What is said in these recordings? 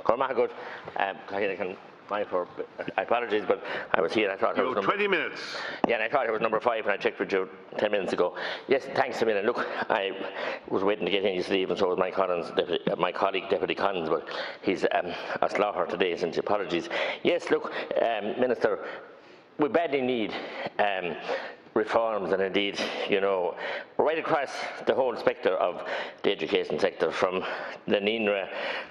Good. My apologies, but I was here. I thought it was 20 minutes. Yeah, and I thought it was number 5 when I checked with you 10 minutes ago. Yes, thanks a million. Look, I was waiting to get in, you see, even so was my colleague, Deputy Collins, but he's a slaughter today, since apologies. Yes, look, Minister, we badly need reforms, and indeed, you know, right across the whole spectre of the education sector, from the NINRA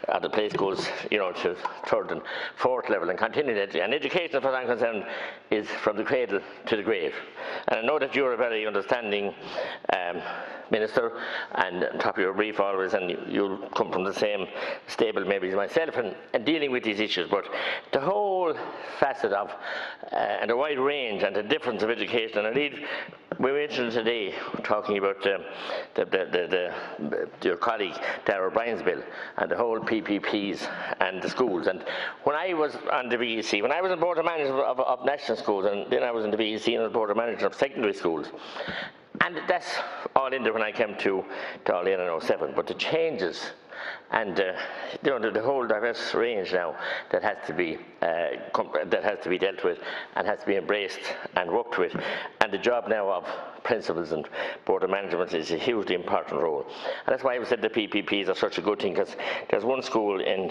at the play schools, you know, to 3rd and 4th level, and continuing and education, as far as I'm concerned, is from the cradle to the grave. And I know that you're a very understanding minister, and on top of your brief always, and you'll come from the same stable maybe as myself, and dealing with these issues. But the whole facet of and the wide range and the difference of education, and indeed we mentioned today talking about your colleague Darragh O'Brien's bill and the whole PPPs and the schools. And when I was on the VEC, when I was on board of management of national schools, and then I was in the VEC and on board of management of secondary schools, and that's all in there when I came to Dáil Éireann in 07. But the changes and you know, the whole diverse range now that has to be dealt with and has to be embraced and worked with, and the job now of principals and board of management is a hugely important role. And that's why I said the PPPs are such a good thing, because there's one school in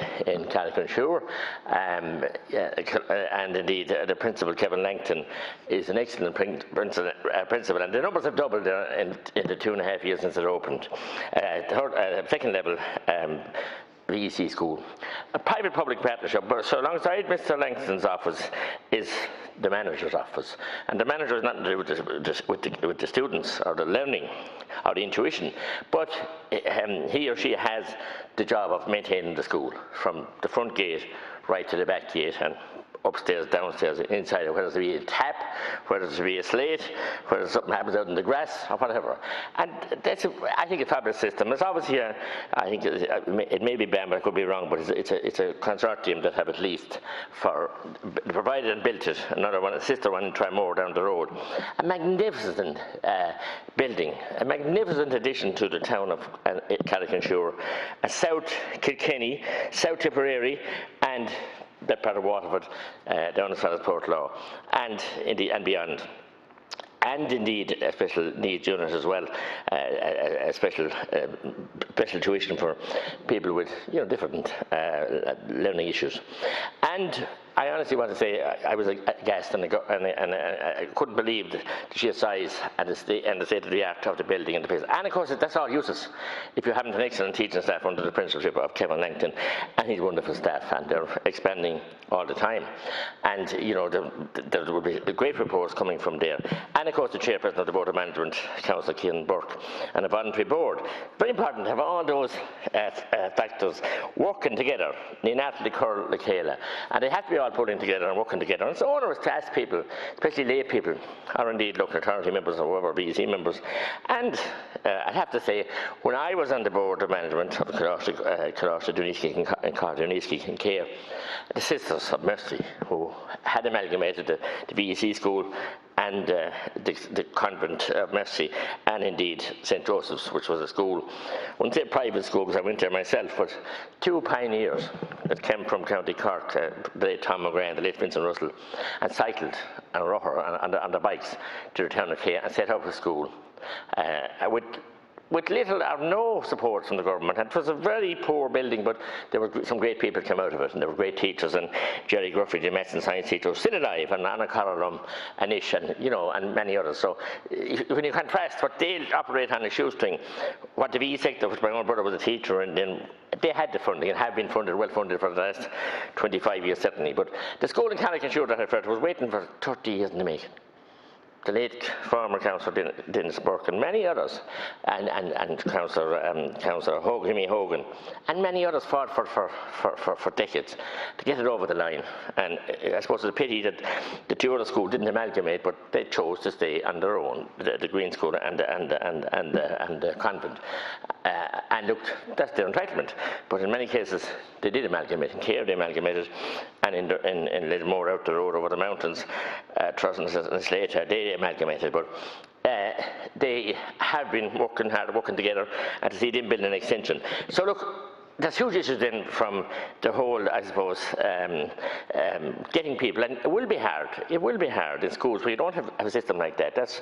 Carrick-on-Suir, and indeed the principal, Kevin Langton, is an excellent principal, and the numbers have doubled there in the 2.5 years since it opened. Second level VEC school, a private-public partnership. So alongside Mr. Langston's office is the manager's office, and the manager has nothing to do with the students or the learning or the intuition, but he or she has the job of maintaining the school from the front gate right to the back gate, and upstairs, downstairs, inside, whether it be a tap, whether it be a slate, whether something happens out in the grass, or whatever. And that's, I think, a fabulous system. It's obviously, I think it may be banned, but I could be wrong, but it's a consortium that have at least provided and built it. Another one, a sister one in Tramore down the road. A magnificent building, a magnificent addition to the town of Carrick-on-Suir, South Kilkenny, South Tipperary, and that part of Waterford, down as far as Portlaw, and beyond. And indeed a special needs unit as well, a special tuition for people with, you know, different learning issues. And I honestly want to say I was aghast, and I couldn't believe the sheer size and the state of the art of the building and the place. And of course, that's all useless if you haven't an excellent teaching staff under the principalship of Kevin Langton and his wonderful staff, and they're expanding all the time. And you know, there will be great reports coming from there. And of course, the chairperson of the Board of Management, Councillor Cian Burke, and a voluntary board. Very important to have all those factors working together. And they have to be all pulling together and working together. And it's onerous to ask people, especially lay people, or indeed local authority members or whoever, VEC members. And I have to say, when I was on the Board of Management of Coláiste Duniski and Care, the Sisters of Mercy, who had amalgamated the VEC school and the Convent of Mercy, and indeed St. Joseph's, which was a school, I wouldn't say private school because I went there myself, but two pioneers that came from County Cork, the late Tom McGrath, the late Vincent Russell, and cycled and rower on their bikes to the town of Kay and set up a school with little or no support from the government. And it was a very poor building, but there were some great people came out of it, and there were great teachers, and Jerry Gruffrey, the medicine science teacher, was still alive, and Anna Coralum, and Ish, and you know, and many others. So when you contrast what they operate on a shoestring, what the VE sector, which my own brother was a teacher, and then they had the funding and have been funded, well funded for the last 25 years certainly. But the school in Carrick-on-Suir that I referred to was waiting for 30 years in the making. The late former Councillor Dennis Burke and many others, and Councillor Hogan, and many others fought for decades to get it over the line. And I suppose it's a pity that the two other schools didn't amalgamate, but they chose to stay on their own, the Green School and the Convent. And look, that's their entitlement. But in many cases, they did amalgamate. In Care, they amalgamated, and in Lismore, out the road over the mountains, Trusson and Slater, they amalgamated. But they have been working hard, working together, and to see them build an extension. So look, there's huge issues then from the whole, I suppose, getting people, and it will be hard. It will be hard in schools where you don't have a system like that. That's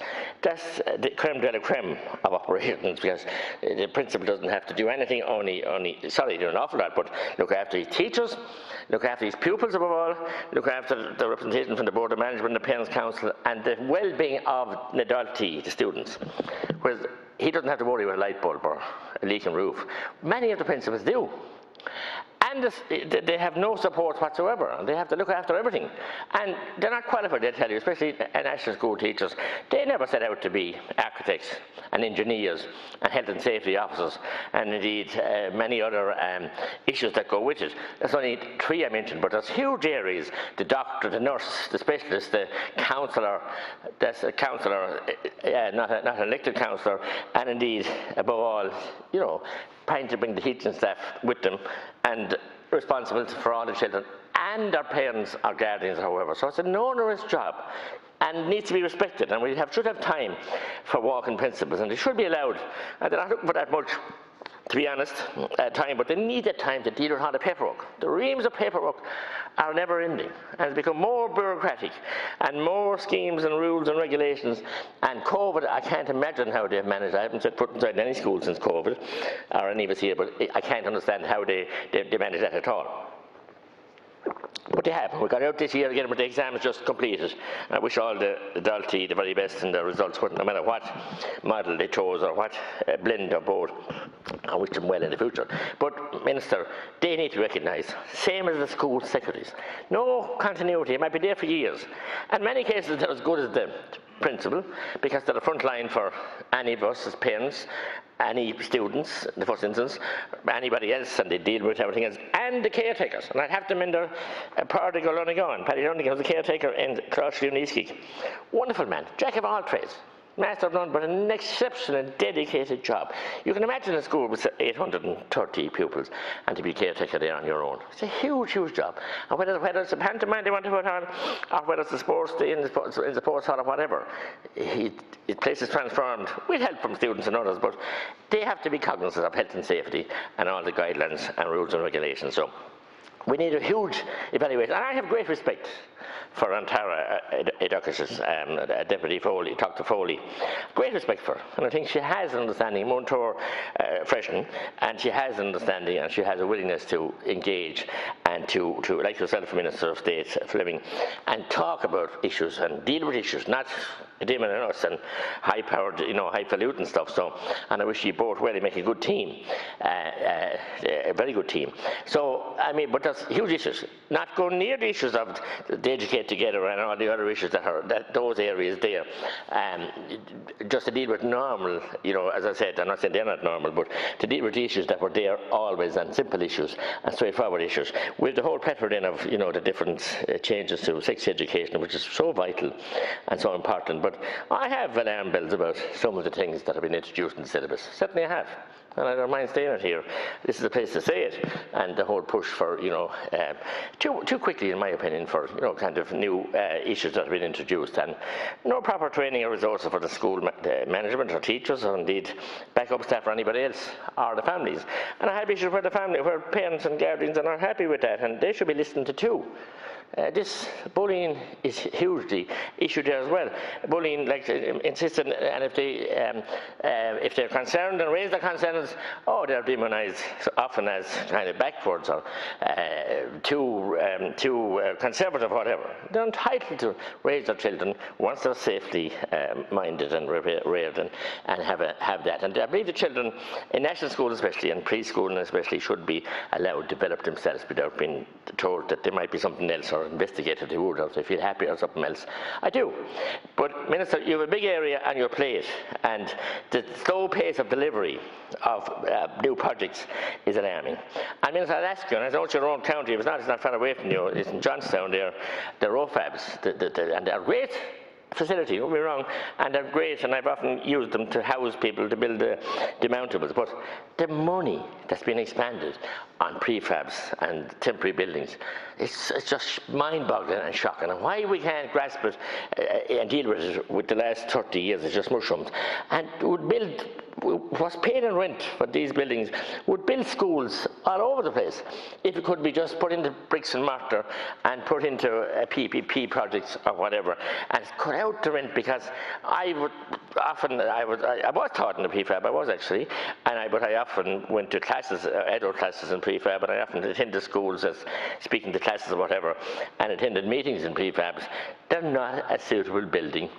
the creme de la creme of operations, because the principal doesn't have to do anything, only do an awful lot, but look after his teachers, look after his pupils above all, look after the representation from the Board of Management, the Parents' Council, and the well-being of an adultee, the students. Whereas he doesn't have to worry about a light bulb or a leaking roof. Many of the principals do. And they have no support whatsoever. They have to look after everything. And they're not qualified, they tell you, especially national school teachers. They never set out to be architects and engineers and health and safety officers, and indeed many other issues that go with it. There's only 3 I mentioned, but there's huge areas: the doctor, the nurse, the specialist, the counsellor, that's a counsellor, not an elected counsellor, and indeed, above all, you know, trying to bring the teaching staff with them and responsible for all the children and their parents or guardians, however. So it's an onerous job and needs to be respected, and we should have time for walking principals, and they should be allowed. And they're not looking for that much, to be honest, time, but they need that time to deal with all the paperwork. The reams of paperwork are never ending, and it's become more bureaucratic and more schemes and rules and regulations. And COVID, I can't imagine how they've managed. I haven't set foot inside any school since COVID, or any of us here, but I can't understand how they manage that at all. But they have. We got out this year again, but the exams just completed. I wish all the adultee the very best in the results, no matter what model they chose or what blend of both. I wish them well in the future. But, Minister, they need to recognise, same as the school secretaries, no continuity. It might be there for years. In many cases, they're as good as the principal, because they're the front line for any of us as parents, any students, in the first instance, anybody else, and they deal with everything else, and the caretakers. And I'd have them in their prodigal Donegal. Paddy Donegal was the caretaker in Crouch-Leoneski. Wonderful man, jack of all trades. Master of none, but an exceptional and dedicated job. You can imagine a school with 830 pupils and to be caretaker there on your own. It's a huge, huge job. And whether it's a pantomime they want to put on, or whether it's a sports day in the sports hall or whatever, the place is transformed with help from students and others, but they have to be cognizant of health and safety and all the guidelines and rules and regulations. So we need a huge evaluation. And I have great respect for Antara Eidocas, Deputy Foley, Dr. Foley. Great respect for her. And I think she has an understanding, Montour Freshen, and she has an understanding and she has a willingness to engage and to like yourself, Minister of State Fleming, and talk about issues and deal with issues, not Damon and us and high-powered, highfalutin stuff. So, and I wish you both well. You make a good team, a very good team. So, I mean, but there's huge issues. Not going near the issues of the educate together and all the other issues that those areas there. Just to deal with normal, as I said, I'm not saying they're not normal, but to deal with the issues that were there always, and simple issues and straightforward issues. With the whole plethora then of, the different changes to sex education, which is so vital and so important. But I have alarm bells about some of the things that have been introduced in the syllabus. Certainly I have. And I don't mind saying it here. This is the place to say it. And the whole push for, too quickly, in my opinion, for, kind of new issues that have been introduced. And no proper training or resources for the school management or teachers, or indeed backup staff or anybody else, or the families. And I have issues where where parents and guardians are not happy with that, and they should be listened to too. This bullying is hugely issued there as well. Bullying, like insisted, and if they're concerned and raise their concerns, they're demonized often as kind of backwards or too conservative, whatever. They're entitled to raise their children once they're safely minded and reared and have that. And I believe the children in national school especially, and preschool especially, should be allowed to develop themselves without being told that there might be something else or investigated they would, or if they feel happy or something else. I do. But, Minister, you have a big area on your plate, and the slow pace of delivery of new projects is alarming. And, Minister, I'd ask you, and I know it's your own county, it's not far away from you, it's in Johnstown there, the ROFABs, and they're great facility, don't be wrong, and they're great, and I've often used them to house people, to build the mountables, but the money that's been expanded on prefabs and temporary buildings. It's just mind-boggling and shocking. And why we can't grasp it and deal with it with the last 30 years is just mushroomed. And would build what's paid in rent for these buildings, would build schools all over the place if it could be just put into bricks and mortar and put into PPP projects or whatever, and cut out the rent. Because I was taught in the prefab, I was actually, but I often went to classes, adult classes in prefab, and I often attended schools as speaking to classes or whatever, and attended meetings in prefabs. They're not a suitable building.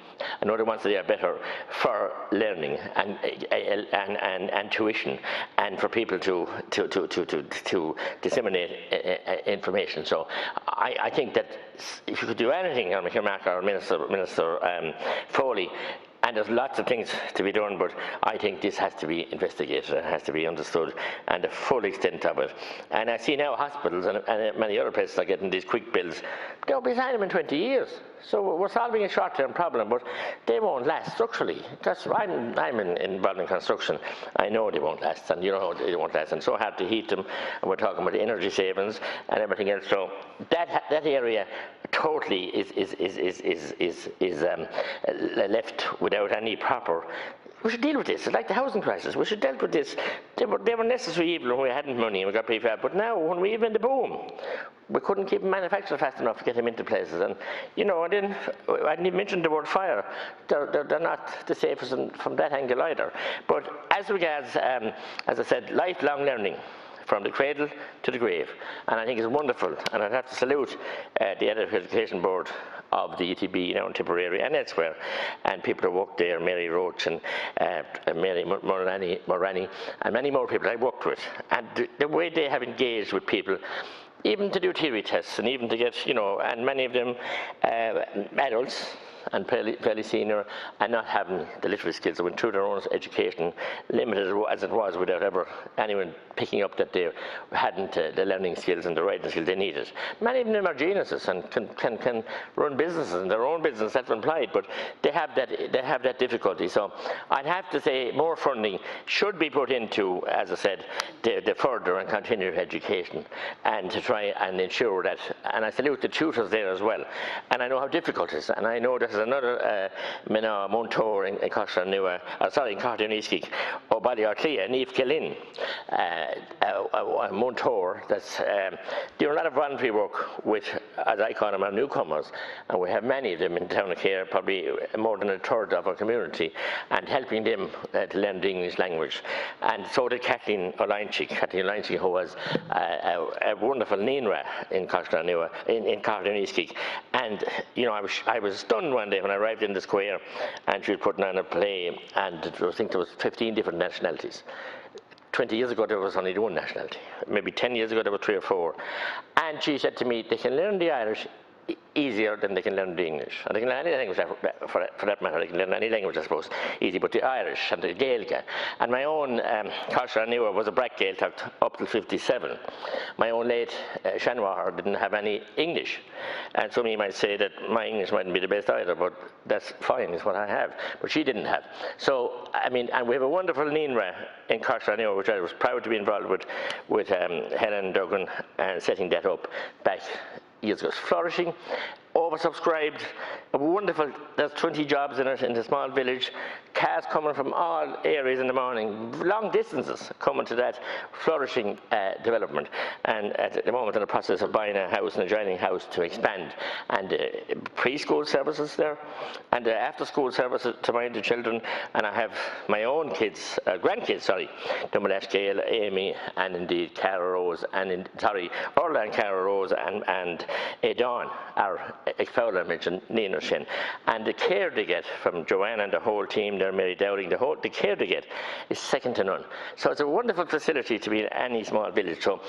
I know the ones that are better for learning and tuition, and for people to disseminate information. So I think that if you could do anything, Mark or Minister Foley, and there's lots of things to be done, but I think this has to be investigated and has to be understood, and the full extent of it. And I see now hospitals and many other places are getting these quick bills. They'll be signing them in 20 years. So we're solving a short-term problem, but they won't last structurally. I'm involved in construction. I know they won't last, and you know they won't last. And so hard to heat them. And we're talking about the energy savings and everything else. So that area totally is left without any proper. We should deal with this. It's like the housing crisis. We should deal with this. They were necessary evil when we hadn't money and we got prefab. But now, when we even in the boom, we couldn't keep them manufactured fast enough to get them into places. And and then I didn't even mention the word fire. They're not the safest from that angle either. But as regards, as I said, lifelong learning, from the cradle to the grave, and I think it's wonderful. And I'd have to salute the Education Board of the ETB now in Tipperary and elsewhere, and people who work there, Mary Roach and Mary Morani, and many more people I worked with, and the way they have engaged with people, even to do theory tests, and even to get, and many of them adults and fairly senior, and not having the literary skills. They went through their own education, limited as it was, without ever anyone picking up that they hadn't the learning skills and the writing skills they needed. Many of them are geniuses and can run businesses and their own business, self-employed, but they have that difficulty. So I'd have to say more funding should be put into, as I said, the further and continued education, and to try and ensure that. And I salute the tutors there as well. And I know how difficult it is, and I know there's another Montour in Costa-Nua, in Cardianisky, or Ballyarclia, Neve Killin, a Montour that's doing a lot of voluntary work with, as I call them, our newcomers, and we have many of them in town of Care, probably more than a third of our community, and helping them to learn the English language. And so did Kathleen Olainchik, who was a wonderful Ninra in Costa-Nua, in Cardianisky. And I was stunned one day when I arrived in the square, and she was putting on a play, and I think there was 15 different nationalities. 20 years ago there was only one nationality. Maybe 10 years ago there were 3 or 4. And she said to me, they can learn the Irish easier than they can learn the English. And they can learn any language, for that matter, they can learn any language, I suppose, easy, but the Irish and the Gaelic. And my own Costa-Nua was a Brack Gaeltacht up till 57. My own late Shanwahar didn't have any English. And some of you might say that my English mightn't be the best either, but that's fine, it's what I have. But she didn't have. So, and we have a wonderful Ninra in Costa-Nua, which I was proud to be involved with Helen Duggan, and setting that up back years ago. It's flourishing, oversubscribed, wonderful. There's 20 jobs in it in the small village. Cars coming from all areas in the morning, long distances coming to that flourishing development. And at the moment in the process of buying a house, an adjoining house, to expand. And preschool services there, and after-school services to mind the children. And I have my own kids, grandkids, Dumalash Gael, Amy, and indeed Cara Rose, Orla and Cara Rose, and Dawn, our Fowler mentioned, Nina Shin. And the care they get from Joanne and the whole team there, Mary Dowling, the care they get is second to none. So it's a wonderful facility to be in any small village. So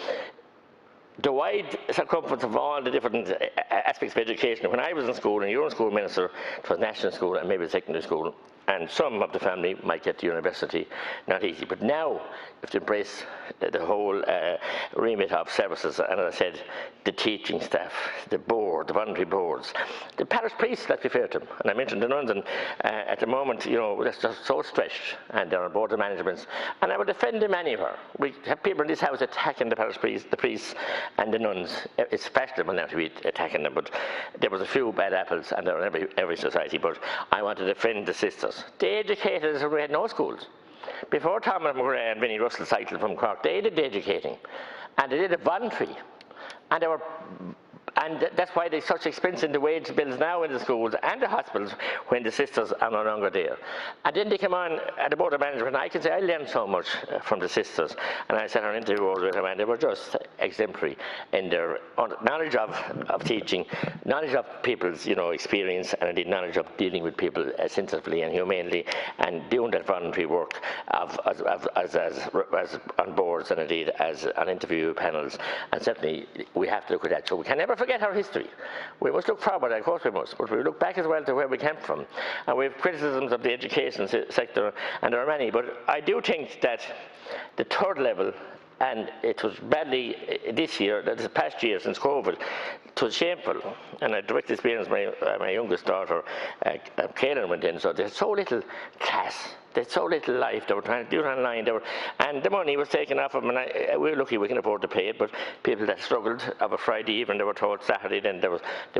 the wide circumference of all the different aspects of education. When I was in school, and you were in school, Minister, it was national school and maybe secondary school. and some of the family might get to university, not easy. But now you have to embrace the whole remit of services, and as I said, the teaching staff, the board, the voluntary boards, the parish priests, let's be fair to them. And I mentioned the nuns, and at the moment, they're just so stretched, and they're on board of managements, and I would defend them anywhere. We have people in this house attacking the parish priests, the priests and the nuns. It's fashionable now to be attacking them, but there was a few bad apples, and they're in every society, but I want to defend the sisters. They educated us when we had no schools. Before Thomas McGrath and Vinnie Russell cycled from Cork, they did the educating, and they did it voluntary, and that's why there's such expense in the wage bills now in the schools and the hospitals when the sisters are no longer there. And then they come on at the board of management, and I can say I learned so much from the sisters, and I sat on interviews with them, and they were just exemplary in their knowledge of teaching, knowledge of people's experience, and indeed knowledge of dealing with people sensitively and humanely, and doing that voluntary work as on boards and indeed as on interview panels. And certainly we have to look at that. So we can never forget our history. We must look forward, of course we must, but we look back as well to where we came from. And we have criticisms of the education sector, and there are many, but I do think that the third level, and it was badly this year, this past year since COVID, it was shameful. And I direct experience, my youngest daughter, Caelan, went in, so they had so little class. They had so little life. They were trying to do it online. And the money was taken off of them, and we were lucky we can afford to pay it, but people that struggled of a Friday evening, they were told Saturday, then they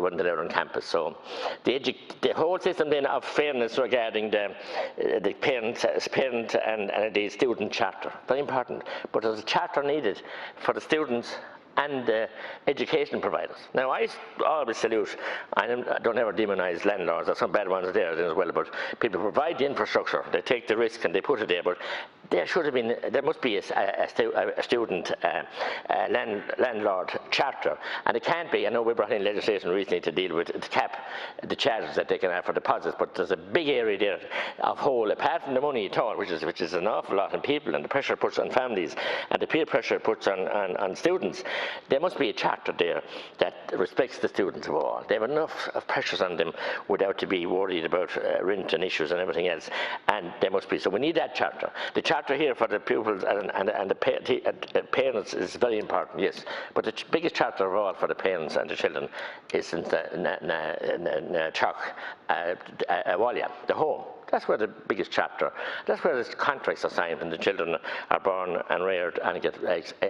weren't allowed on campus. So the whole system then of fairness regarding the parent and the student charter, very important. But there's a charter needed for the students and the education providers. Now, I always salute, I don't ever demonize landlords. There's some bad ones there as well, but people provide the infrastructure, they take the risk and they put it there, but there must be a student landlord charter, and it can't be. I know we brought in legislation recently to deal with, to cap the charges that they can have for deposits, but there's a big area there of whole, apart from the money at all, which is an awful lot on people, and the pressure it puts on families, and the peer pressure it puts on students. There must be a charter there that respects the students of all. They have enough of pressures on them without to be worried about rent and issues and everything else, and there must be. So we need that charter. The charter here for the pupils and the parents is very important, yes, but the biggest charter of all for the parents and the children is in the Chuck, Walia, the home. That's where the biggest chapter, that's where the contracts are signed when the children are born and reared and get,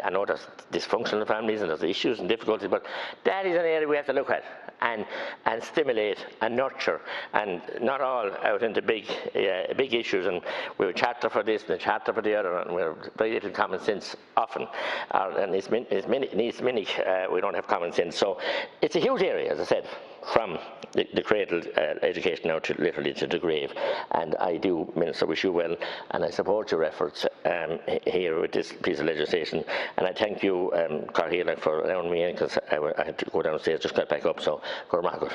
I know there's dysfunctional families and there's issues and difficulties, but that is an area we have to look at and stimulate and nurture, and not all out into big issues, and we have a charter for this and a charter for the other, and we have very little common sense often, and we don't have common sense. So it's a huge area, as I said, from the cradle education now to literally to the grave. And I do, Minister, wish you well, and I support your efforts here with this piece of legislation. And I thank you, Carl, for allowing me in, because I had to go downstairs, just got back up, so go on.